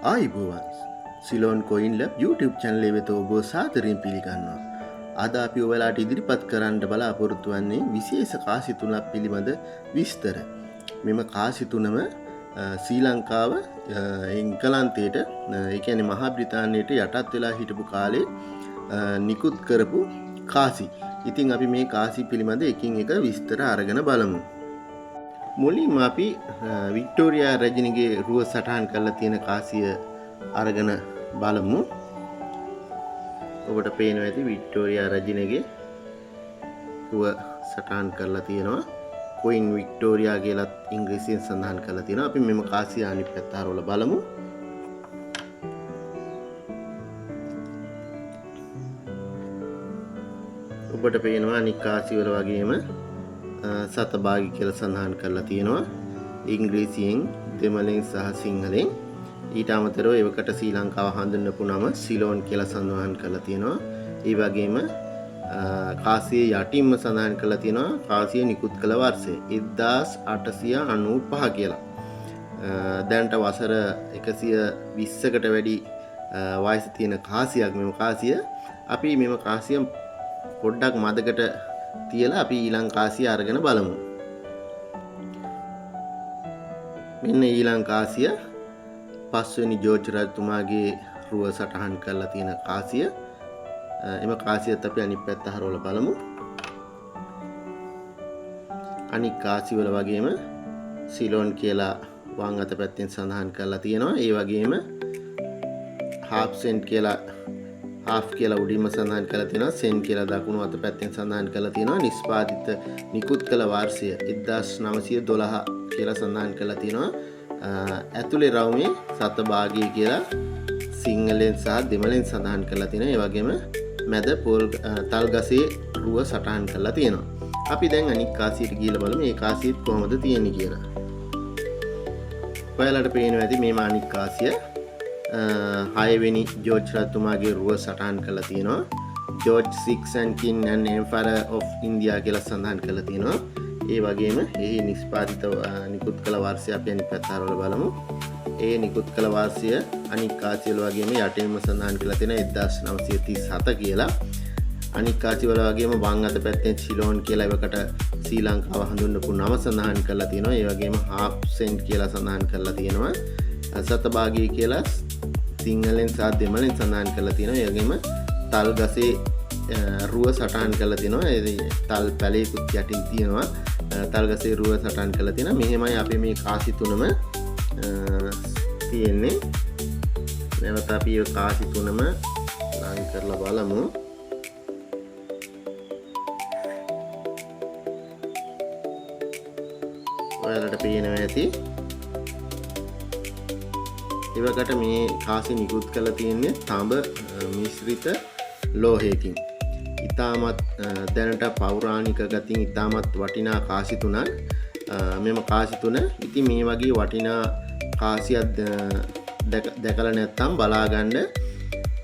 ආයිබෝවන් Ceylon coin lab YouTube channel එක වෙත ඔබ සාදරයෙන් පිළිගන්නවා. අද අපි ඔයාලට ඉදිරිපත් කරන්න බලාපොරොත්තු වෙන්නේ විශේෂ කාසි තුනක් පිළිබඳ විස්තර. මෙම කාසි තුනම ශ්‍රී ලංකාව එංගලන්තයට ඒ කියන්නේ මහා බ්‍රිතාන්‍යයට යටත් වෙලා හිටපු කාලේ නිකුත් කරපු කාසි. ඉතින් අපි මේ කාසි පිළිබඳ එකින් එක විස්තර අරගෙන බලමු. මුලින්ම අපි වික්ටෝරියා රජිනගේ රුව සටහන් කරලා තියෙන කාසිය අරගෙන බලමු. ඔබට පේනවා ඇති වික්ටෝරියා රජිනගේ රුව සටහන් කරලා තියෙනවා. කොයින් වික්ටෝරියා කියලා ඉංග්‍රීසියෙන් සඳහන් කරලා තියෙනවා. අපි මෙම කාසිය අනිත් පැත්ත හරවලා බලමු. ඔබට පේනවා අනිත් කාසිය වල වගේම සතභාගි කියලා සඳහන් කරලා තියෙනවා ඉංග්‍රීසියෙන් දෙමළෙන් සහ සිංහලෙන්. ඊට අමතරව ඒවකට ශ්‍රී ලංකාව හඳුන්වපු නම සිලෝන් කියලා සඳහන් කරලා තියෙනවා. ඒ වගේම කාසියේ යටින්ම සඳහන් කරලා තියෙනවා කාසිය නිකුත් කළ වර්ෂය 1895 කියලා. දැනට වසර 120කට වැඩි වයස තියෙන කාසියක් මෙම කාසිය. අපි මෙම කාසිය පොඩ්ඩක් මදකට තියලා අපි ඊළඟ කාසිය අරගෙන බලමු. මෙන්න ඊළඟ කාසිය පස්වෙනි ජෝර්ජ් රජතුමාගේ රුව සටහන් කරලා තියෙන කාසිය. එම කාසියත් අපි අනිත් පැත්ත හරවලා බලමු. අනිත් කාසිය වල වගේම සිලෝන් කියලා වම් අත පැත්තෙන් සඳහන් කරලා තියෙනවා. ඒ වගේම half cent කියලා half කියලා උඩින්ම සඳහන් කරලා තියෙනවා. සෙන් කියලා දකුණු අත පැත්තෙන් සඳහන් කරලා තියෙනවා. නිෂ්පාදිත නිකුත් කළ වර්ෂය 1912 කියලා සඳහන් කරලා තියෙනවා. ඇතුලේ රවුමේ සතභාගී කියලා සිංහලෙන් සහ දෙමළෙන් සඳහන් කරලා තියෙනවා. ඒ වගේම මැද තල් ගසේ රුව සටහන් කරලා තියෙනවා. අපි දැන් අනිත් කාසියට ගිහලා බලමු මේ කාසියත් කොහොමද තියෙන්නේ කියලා. ඔයාලට පේනවා ඇති මේ අනිත් කාසිය 6 වෙනි ජෝර්ජ් රජතුමාගේ රුව සටහන් කරලා තියෙනවා. George 6 and King and Emperor of India කියලා සඳහන් කරලා තියෙනවා. ඒ වගේම එහි නිෂ්පාදිත නිකුත් කළ වර්ෂය අපි අනිත් පැත්ත හරවලා බලමු. ඒ නිකුත් කළ වර්ෂය අනිත් කාසිය වල වගේම යටින්ම සඳහන් කරලා තියෙනවා 1937 කියලා. අනිත් කාසිය වල වගේම වම් අත පැත්තෙන් සිලෝන් කියලා එවකට ශ්‍රී ලංකාව හඳුන්වපු නම සඳහන් කරලා තියෙනවා. ඒ වගේම half cent කියලා සඳහන් කරලා තියෙනවා. සතභාගී කියලා සිංහලෙන් සහ දෙමළෙන් සඳහන් කරලා තියෙනවා. ඒ වගේම තල් ගසේ රුව සටහන් කරලා තියෙනවා. ඒ තල් පැලයකුත් යටින් තියෙනවා. තල් ගසේ රුව සටහන් කරලා තියෙනවා. මෙහෙමයි අපි මේ කාසි තුනම තියෙන්නේ. නැවත අපි මේ කාසි තුනම ලං කරලා බලමු. ඔයාලට පේනවා ඇති එවකට මේ කාසි නිකුත් කරලා තියෙන්නේ තඹ මිශ්‍රිත ලෝහයකින්. ඉතාමත් දැනට පෞරාණික ගතින් ඉතාමත් වටිනා කාසි තුනක්. මෙම කාසි තුන ඉතින් මේ වගේ වටිනා කාසියක් දැකලා නැත්නම් බලාගන්න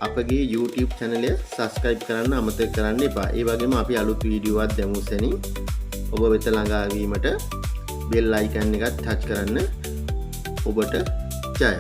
අපගේ YouTube channel එක subscribe කරන්න අමතක කරන්න එපා. ඒ වගේම අපි අලුත් වීඩියෝවක් දැමු සැනින් ඔබ වෙත ළඟා වීමට bell icon එකත් touch කරන්න. ඔබට ජය.